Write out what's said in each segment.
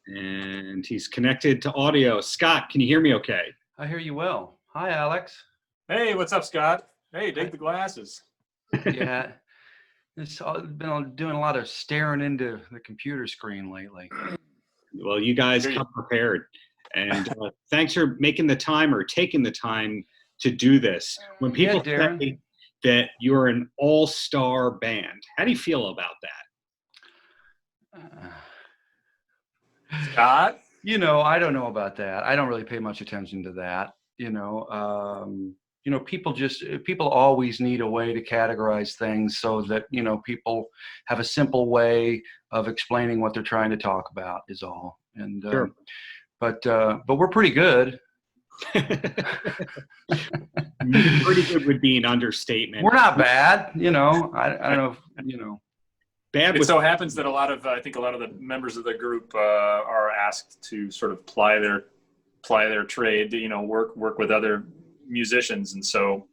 And he's connected to audio. Scott, can you hear me okay? I hear you well. Hi, Alex. Hey, what's up, Scott? Hey, dig the glasses. Yeah, I've been doing a lot of staring into the computer screen lately. Well, you guys come prepared. And thanks for making the time or taking the time to do this. When people say that you're an all-star band, how do you feel about that? Scott? I don't know about that. I don't really pay much attention to that. People always need a way to categorize things so that, people have a simple way of explaining what they're trying to talk about is all. And, sure. But we're pretty good. Pretty good would be an understatement. We're not bad, I don't know if, Bad. It so happens that I think a lot of the members of the group are asked to sort of ply their trade, work with other musicians, and so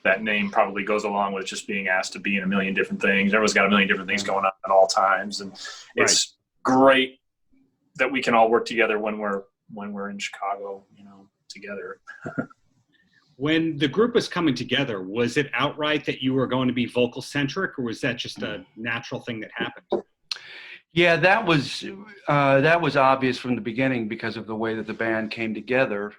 that name probably goes along with just being asked to be in a million different things. Everyone's got a million different things going on at all times, and it's great that we can all work together when we're in Chicago, together. When the group was coming together, was it outright that you were going to be vocal centric, or was that just a natural thing that happened? Yeah, that was obvious from the beginning because of the way that the band came together.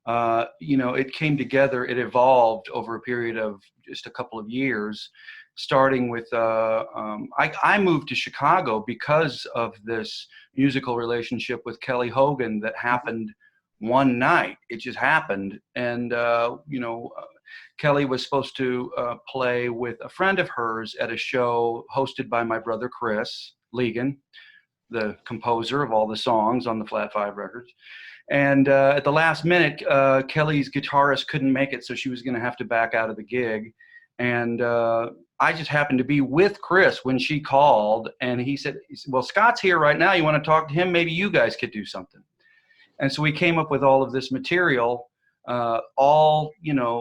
It came together, it evolved over a period of just a couple of years, starting with, I moved to Chicago because of this musical relationship with Kelly Hogan that happened one night. It just happened. And, Kelly was supposed to play with a friend of hers at a show hosted by my brother, Chris Ligon, the composer of all the songs on the Flat Five records. And at the last minute, Kelly's guitarist couldn't make it, so she was going to have to back out of the gig. And I just happened to be with Chris when she called, and he said, well, Scott's here right now. You want to talk to him? Maybe you guys could do something. And so we came up with all of this material, all,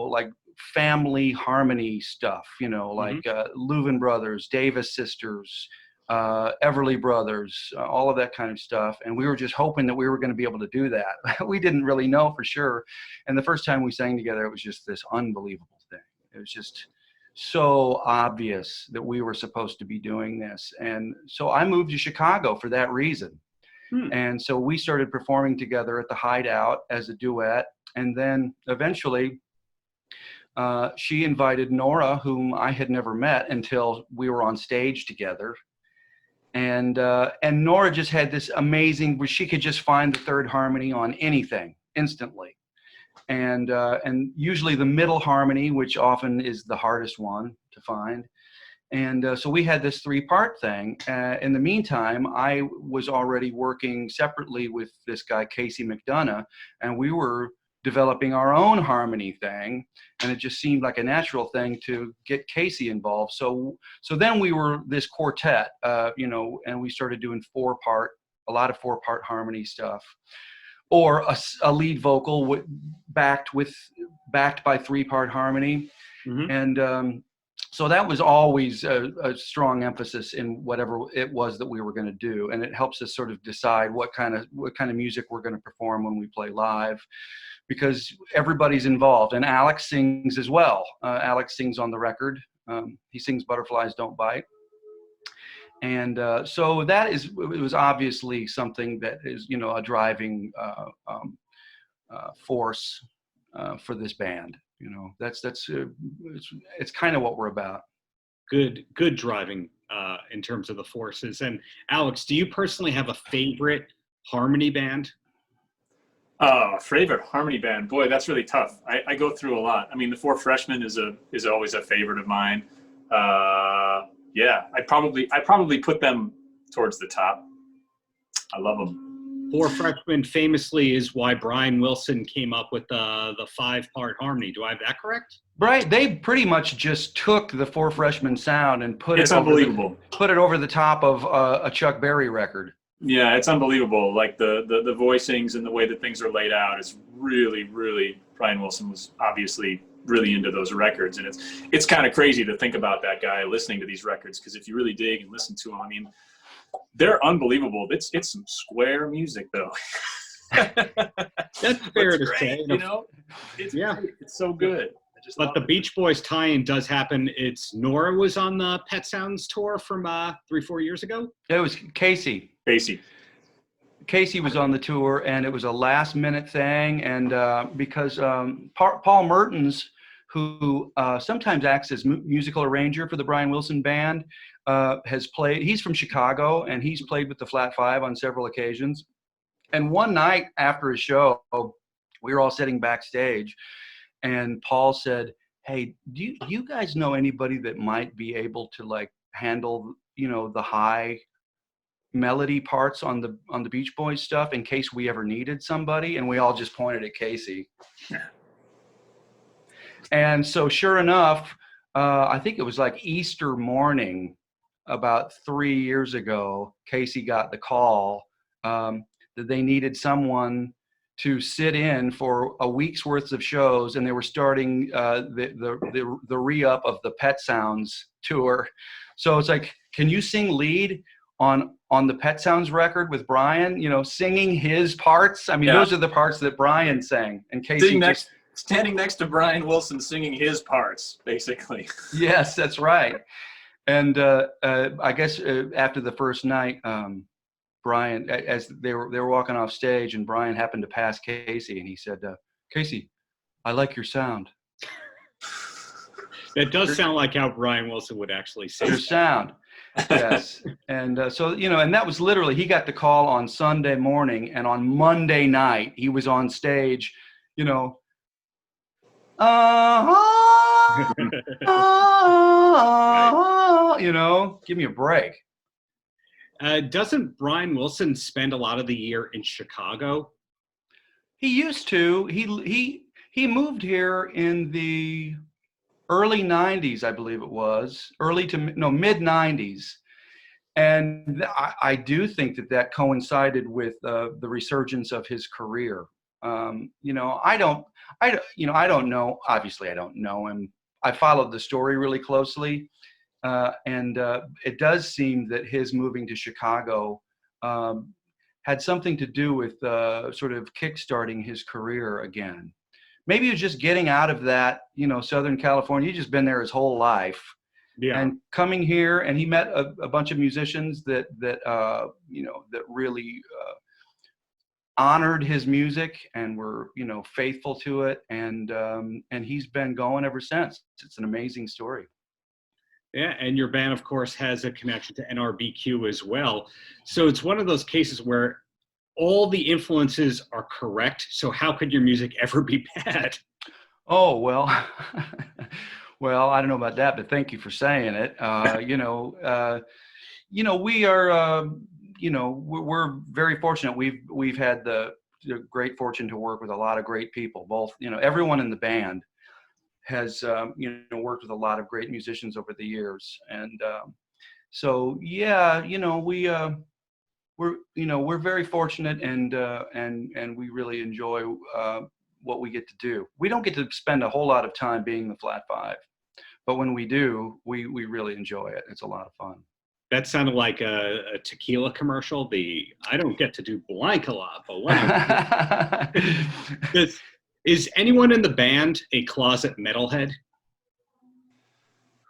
like family harmony stuff, like Louvin Brothers, Davis Sisters, Everly Brothers, all of that kind of stuff. And we were just hoping that we were going to be able to do that. We didn't really know for sure. And the first time we sang together, it was just this unbelievable thing. It was just so obvious that we were supposed to be doing this. And so I moved to Chicago for that reason. And so we started performing together at the Hideout as a duet. And then eventually she invited Nora, whom I had never met until we were on stage together. And Nora just had this amazing, where she could just find the third harmony on anything instantly. And usually the middle harmony, which often is the hardest one to find. And so we had this 3-part thing. In the meantime, I was already working separately with this guy, Casey McDonough, and we were developing our own harmony thing. And it just seemed like a natural thing to get Casey involved. So then we were this quartet, and we started doing a lot of 4-part harmony stuff, or a lead vocal backed by 3-part harmony. And so that was always a strong emphasis in whatever it was that we were going to do, and it helps us sort of decide what kind of music we're going to perform when we play live, because everybody's involved. And Alex sings as well. Alex sings on the record. He sings "Butterflies Don't Bite," and so it was obviously something that is a driving force for this band. It's kind of what we're about. Good driving in terms of the forces. And Alex, do you personally have a favorite harmony band? Favorite harmony band? Boy, that's really tough. I go through a lot. I mean, the Four Freshmen is always a favorite of mine. Yeah, I probably put them towards the top. I love them. Four Freshmen famously is why Brian Wilson came up with the 5-part harmony. Do I have that correct? Right. They pretty much just took the Four Freshmen sound and put it over the top of a Chuck Berry record. Yeah, it's unbelievable. Like the voicings and the way that things are laid out is really, really, Brian Wilson was obviously really into those records. And it's kind of crazy to think about that guy listening to these records, because if you really dig and listen to them, I mean, They're unbelievable. It's some square music though. That's fair to say. You know, it's great. It's so good. But the Beach Boys tie-in does happen. It's Nora was on the Pet Sounds tour from 3-4 years ago. It was Casey. Casey was on the tour, and it was a last-minute thing. And because Paul Mertens, who sometimes acts as musical arranger for the Brian Wilson Band, has played. He's from Chicago, and he's played with the Flat Five on several occasions. And one night after a show, we were all sitting backstage, and Paul said, "Hey, do you guys know anybody that might be able to like handle, you know, the high melody parts on the Beach Boys stuff in case we ever needed somebody?" And we all just pointed at Casey. And so sure enough, I think it was like Easter morning about 3 years ago, Casey got the call that they needed someone to sit in for a week's worth of shows, and they were starting the re-up of the Pet Sounds tour. So it's like, can you sing lead on the Pet Sounds record with Brian? You know, singing his parts. I mean, those are the parts that Brian sang, and Casey standing next to Brian Wilson singing his parts, basically. Yes, that's right. And I guess after the first night, Brian, as they were walking off stage, and Brian happened to pass Casey, and he said, "Casey, I like your sound." That does sound like how Brian Wilson would actually say your sound. Yes. And so, you know, and that was literally, he got the call on Sunday morning, and on Monday night he was on stage, you know, you know, give me a break. Doesn't Brian Wilson spend a lot of the year in Chicago? He used to. He moved here in the early 90s, I believe it was. Mid 90s. And I do think that coincided with the resurgence of his career. You know, I don't know. Obviously, I don't know him. I followed the story really closely. And it does seem that his moving to Chicago had something to do with sort of kickstarting his career again. Maybe he was just getting out of that, you know, Southern California. He's just been there his whole life. Yeah. And coming here, and he met a bunch of musicians that you know, that really honored his music and were, you know, faithful to it. And he's been going ever since. It's an amazing story. Yeah, and your band, of course, has a connection to NRBQ as well. So it's one of those cases where all the influences are correct. So how could your music ever be bad? Oh, well, well, I don't know about that, but thank you for saying it. You know, we are, you know, we're very fortunate. We've had the great fortune to work with a lot of great people, both, you know, everyone in the band has you know, worked with a lot of great musicians over the years. And so yeah, you know, we're very fortunate, and we really enjoy what we get to do. We don't get to spend a whole lot of time being the Flat Five, but when we do, we really enjoy it. It's a lot of fun. That sounded like a tequila commercial. I don't get to do blank a lot, but what? Is anyone in the band a closet metalhead?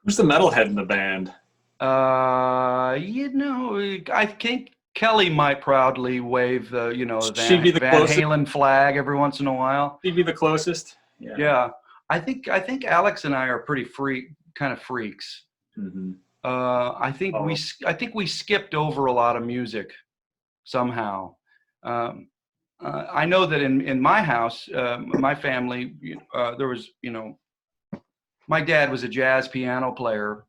Who's the metalhead in the band? You know, I think Kelly might proudly wave the, you know, Van Halen flag every once in a while. She'd be the closest. Yeah. Yeah. I think Alex and I are pretty kind of freaks. Mm-hmm. I think we skipped over a lot of music somehow. I know that in my house, my family, there was, you know, my dad was a jazz piano player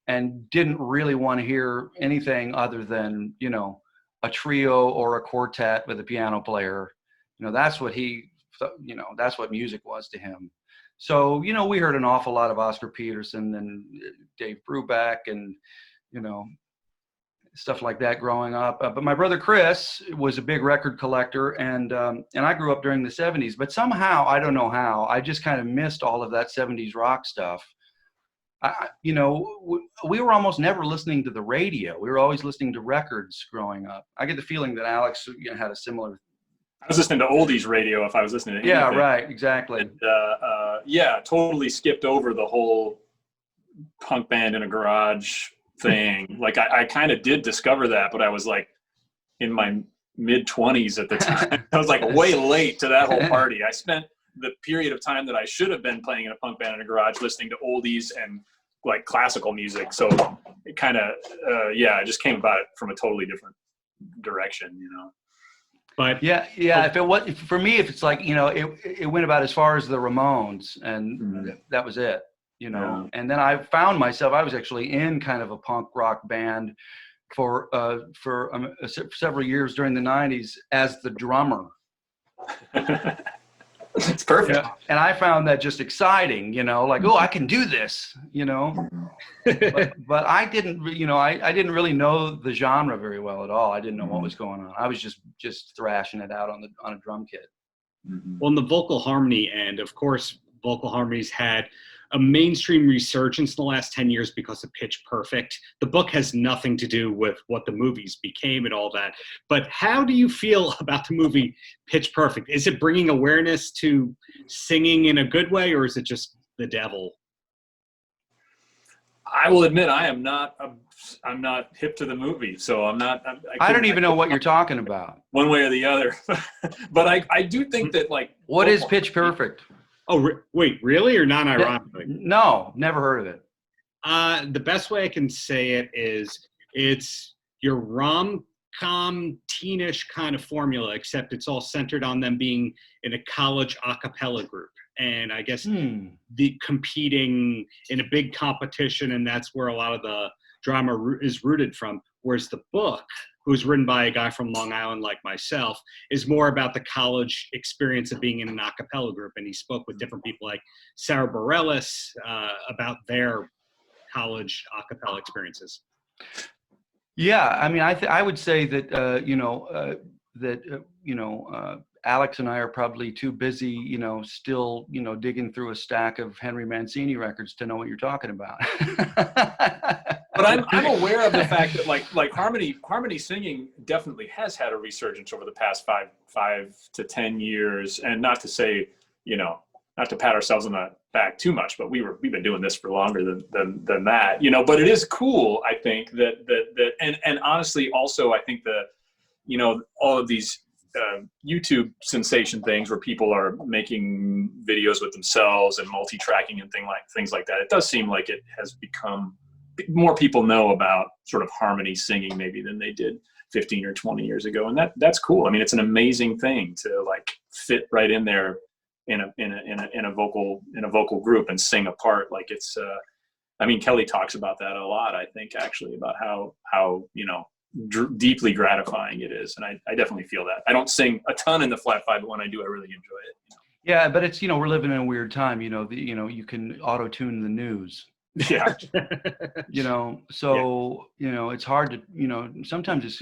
and didn't really want to hear anything other than, you know, a trio or a quartet with a piano player. You know, that's what that's what music was to him. So, you know, we heard an awful lot of Oscar Peterson and Dave Brubeck and, you know, stuff like that growing up. But my brother Chris was a big record collector, and I grew up during the 70s. But somehow, I don't know how, I just kind of missed all of that 70s rock stuff. we were almost never listening to the radio. We were always listening to records growing up. I get the feeling that Alex had a similar. I was listening to oldies radio if I was listening to anything. Yeah, right, exactly. And, totally skipped over the whole punk band in a garage thing. Like I kind of did discover that, but I was like in my mid-20s at the time. I was like way late to that whole party. I spent the period of time that I should have been playing in a punk band in a garage listening to oldies and like classical music. So it kind of, I just came about it from a totally different direction, But if it was for me, if it's like, it went about as far as the Ramones, and that was it, And then I found myself, I was actually in kind of a punk rock band for several years during the 90s as the drummer. It's perfect. Yeah. And I found that just exciting, like, oh, I can do this, but I didn't, I didn't really know the genre very well at all. I didn't know what was going on. I was just thrashing it out on a drum kit. Well, on the vocal harmony end, of course, vocal harmonies had a mainstream resurgence in the last 10 years because of Pitch Perfect. The book has nothing to do with what the movies became and all that. But how do you feel about the movie Pitch Perfect? Is it bringing awareness to singing in a good way, or is it just the devil? I will admit I'm not hip to the movie, so I'm not. I don't even know what you're talking about. One way or the other, but I do think that like. What is Pitch Perfect? Oh, wait, really, or non-ironically? No, never heard of it. The best way I can say it is it's your rom-com teenish kind of formula, except it's all centered on them being in a college a cappella group. And I guess the competing in a big competition, and that's where a lot of the drama is rooted from. Whereas the book, who's written by a guy from Long Island like myself, is more about the college experience of being in an a cappella group. And he spoke with different people like Sarah Bareilles about their college a cappella experiences. Yeah, I mean, I would say that Alex and I are probably too busy, still, digging through a stack of Henry Mancini records to know what you're talking about. But I'm aware of the fact that like harmony singing definitely has had a resurgence over the past 5 to 10 years, and not to say, not to pat ourselves on the back too much, but we've been doing this for longer than that, but it is cool, I think, that and honestly also I think all of these YouTube sensation things where people are making videos with themselves and multi-tracking and things like that, it does seem like it has become more people know about sort of harmony singing maybe than they did 15 or 20 years ago, and that's cool. I mean, it's an amazing thing to like fit right in there in a vocal group and sing a part. Like it's I mean, Kelly talks about that a lot, I think, actually, about how deeply gratifying it is, and I definitely feel that. I don't sing a ton in the flat five, but when I do, I really enjoy it. Yeah, but it's we're living in a weird time. You can auto-tune the news. Yeah. So it's hard to sometimes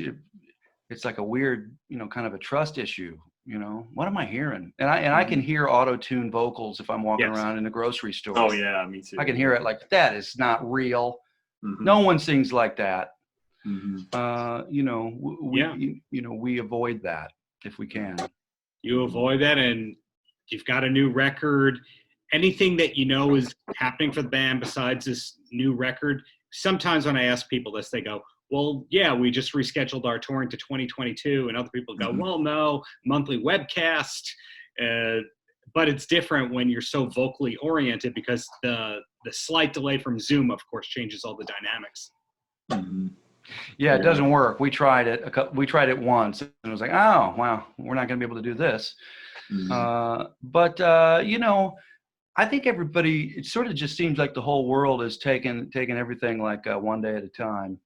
it's like a weird kind of a trust issue. What am I hearing? And I can hear auto-tune vocals if I'm walking around in a grocery store. Oh yeah, me too. I can hear it like, that is not real. Mm-hmm. No one sings like that. Mm-hmm. We avoid that if we can. You avoid that, and you've got a new record. Anything that is happening for the band besides this new record? Sometimes when I ask people this, they go, well, yeah, we just rescheduled our touring to 2022. And other people go, well, no, monthly webcast. But it's different when you're so vocally oriented, because the slight delay from Zoom, of course, changes all the dynamics. Mm-hmm. Yeah, it doesn't work. We tried it once, and it was like, oh, wow, we're not going to be able to do this. Mm-hmm. But I think everybody, it sort of just seems like the whole world is taking everything like one day at a time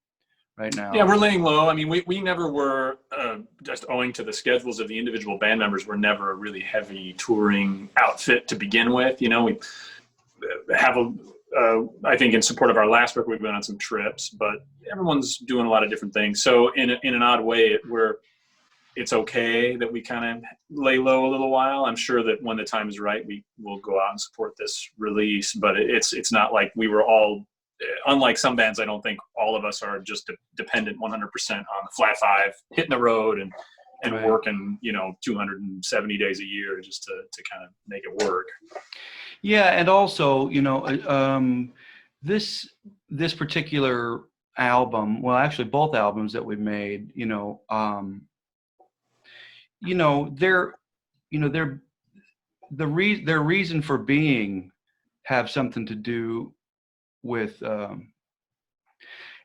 right now. Yeah, we're laying low. I mean, we never were, just owing to the schedules of the individual band members, we're never a really heavy touring outfit to begin with. We have I think in support of our last record, we've been on some trips, but everyone's doing a lot of different things. So in an odd way, we're it's okay that we kind of lay low a little while. I'm sure that when the time is right, we will go out and support this release, but it's not like we were all, unlike some bands, I don't think all of us are just dependent 100% on the Flat Five, hitting the road and Right. working, 270 days a year just to kind of make it work. Yeah. And also, this particular album, well, actually both albums that we made, their reason for being have something to do with,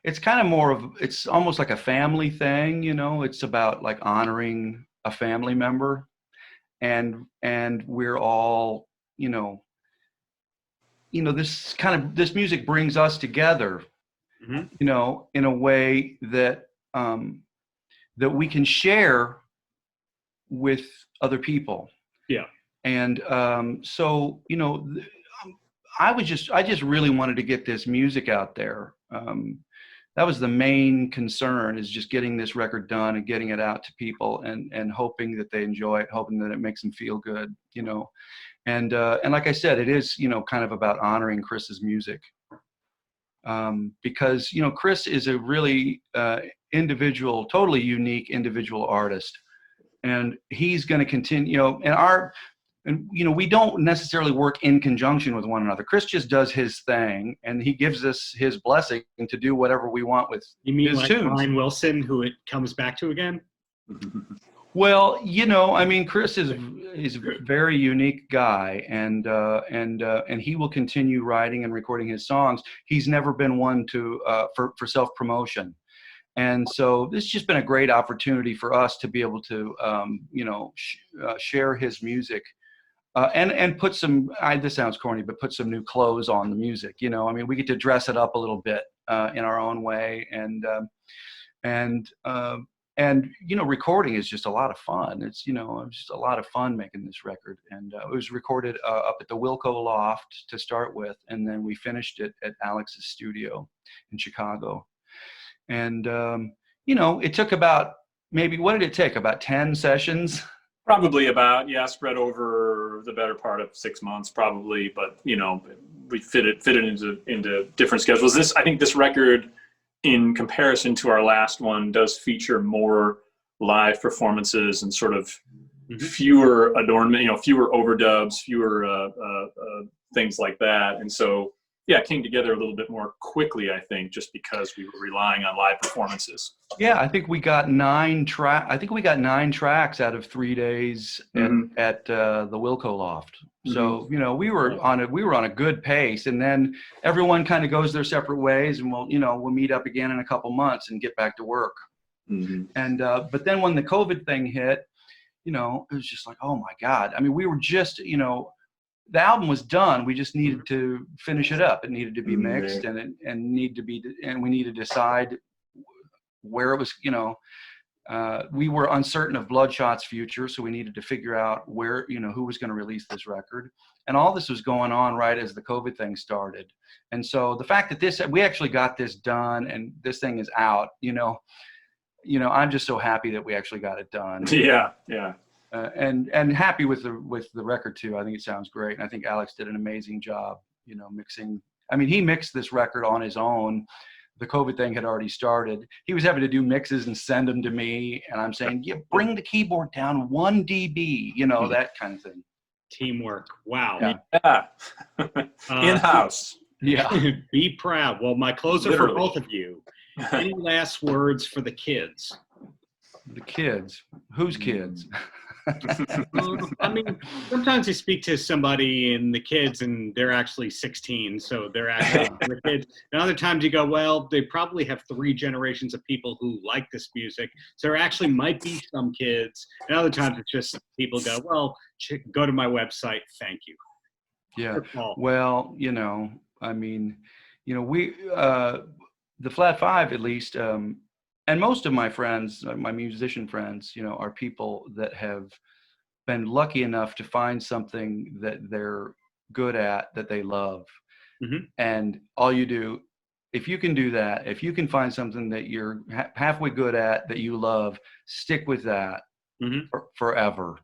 it's kind of more of, it's almost like a family thing, it's about like honoring a family member, and we're all, this music brings us together, mm-hmm. In a way that, that we can share with other people. Yeah. And so, I just really wanted to get this music out there. That was the main concern, is just getting this record done and getting it out to people, and hoping that they enjoy it, hoping that it makes them feel good, And like I said, it is, kind of about honoring Chris's music. Because, Chris is a really individual, totally unique individual artist. And he's going to continue, and we don't necessarily work in conjunction with one another. Chris just does his thing, and he gives us his blessing to do whatever we want with You mean his like tunes. Brian Wilson, who it comes back to again? Well, Chris is a very unique guy, and he will continue writing and recording his songs. He's never been one to for self-promotion. And so this has just been a great opportunity for us to be able to, share his music, and put some, this sounds corny, but put some new clothes on the music. We get to dress it up a little bit in our own way, and recording is just a lot of fun. It's, it was just a lot of fun making this record. And it was recorded up at the Wilco Loft to start with, and then we finished it at Alex's studio in Chicago. And, it took about, maybe, what did it take? About 10 sessions? Probably about, spread over the better part of 6 months, probably. But, we fit it into different schedules. I think this record, in comparison to our last one, does feature more live performances and sort of mm-hmm. fewer adornment, fewer overdubs, fewer things like that. And so, it came together a little bit more quickly, I think, just because we were relying on live performances. Yeah, I think we got 9 tracks out of 3 days mm-hmm. at the Wilco Loft. Mm-hmm. So, we were on a good pace, and then everyone kind of goes their separate ways, and we'll meet up again in a couple months and get back to work. Mm-hmm. And but then when the COVID thing hit, it was just like, oh my God. We were just, the album was done. We just needed to finish it up. It needed to be mixed, and we need to decide where it was. We were uncertain of Bloodshot's future, so we needed to figure out where, who was going to release this record. And all this was going on right as the COVID thing started. And so the fact that we actually got this done and this thing is out, I'm just so happy that we actually got it done. Yeah, yeah. And happy with the record too. I think it sounds great, and I think Alex did an amazing job, mixing. He mixed this record on his own. The COVID thing had already started. He was having to do mixes and send them to me, and I'm saying, bring the keyboard down 1 dB, that kind of thing. Teamwork. Wow. Yeah. In-house. Yeah. Be proud. Well, my closer for both of you. Any last words for the kids? The kids? Whose kids? Sometimes you speak to somebody and the kids, and they're actually 16, so they're actually the kids. And other times you go, well, they probably have 3 generations of people who like this music, so there actually might be some kids. And other times it's just people go, well, go to my website, thank you. Yeah. Well, we, the Flat Five, at least, and most of my friends, my musician friends, are people that have been lucky enough to find something that they're good at, that they love. Mm-hmm. And all you do, if you can do that, if you can find something that you're halfway good at, that you love, stick with that. forever,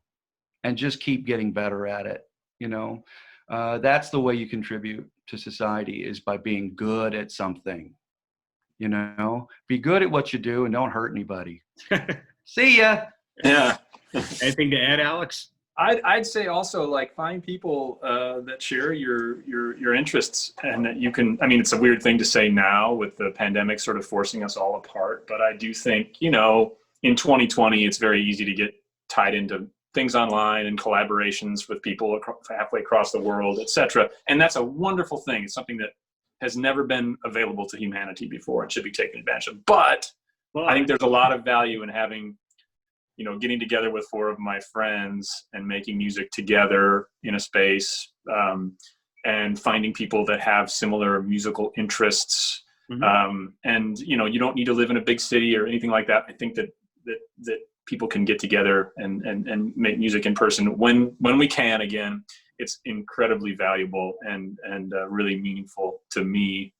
and just keep getting better at it. You know, that's the way you contribute to society, is by being good at something. You know, be good at what you do and don't hurt anybody. See ya. Yeah. Anything to add, Alex? I'd say also, like, find people that share your interests, and that you can, I mean, it's a weird thing to say now with the pandemic sort of forcing us all apart, but I do think, you know, in 2020, it's very easy to get tied into things online and collaborations with people halfway across the world, etc. And that's a wonderful thing. It's something that has never been available to humanity before and should be taken advantage of. But I think there's a lot of value in having, you know, getting together with 4 of my friends and making music together in a space, and finding people that have similar musical interests. And, you know, you don't need to live in a big city or anything like that. I think that people can get together and make music in person when we can again. It's incredibly valuable and really meaningful to me.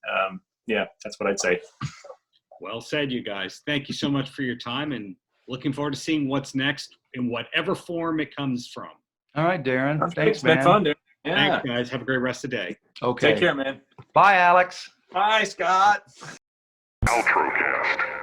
Yeah, that's what I'd say. Well said, you guys. Thank you so much for your time, and looking forward to seeing what's next in whatever form it comes from. All right, Darren. Thanks, It's man. been fun, Darren. Yeah. Thanks, guys. Have a great rest of the day. Okay. Take care, man. Bye, Alex. Bye, Scott. Paltrocast.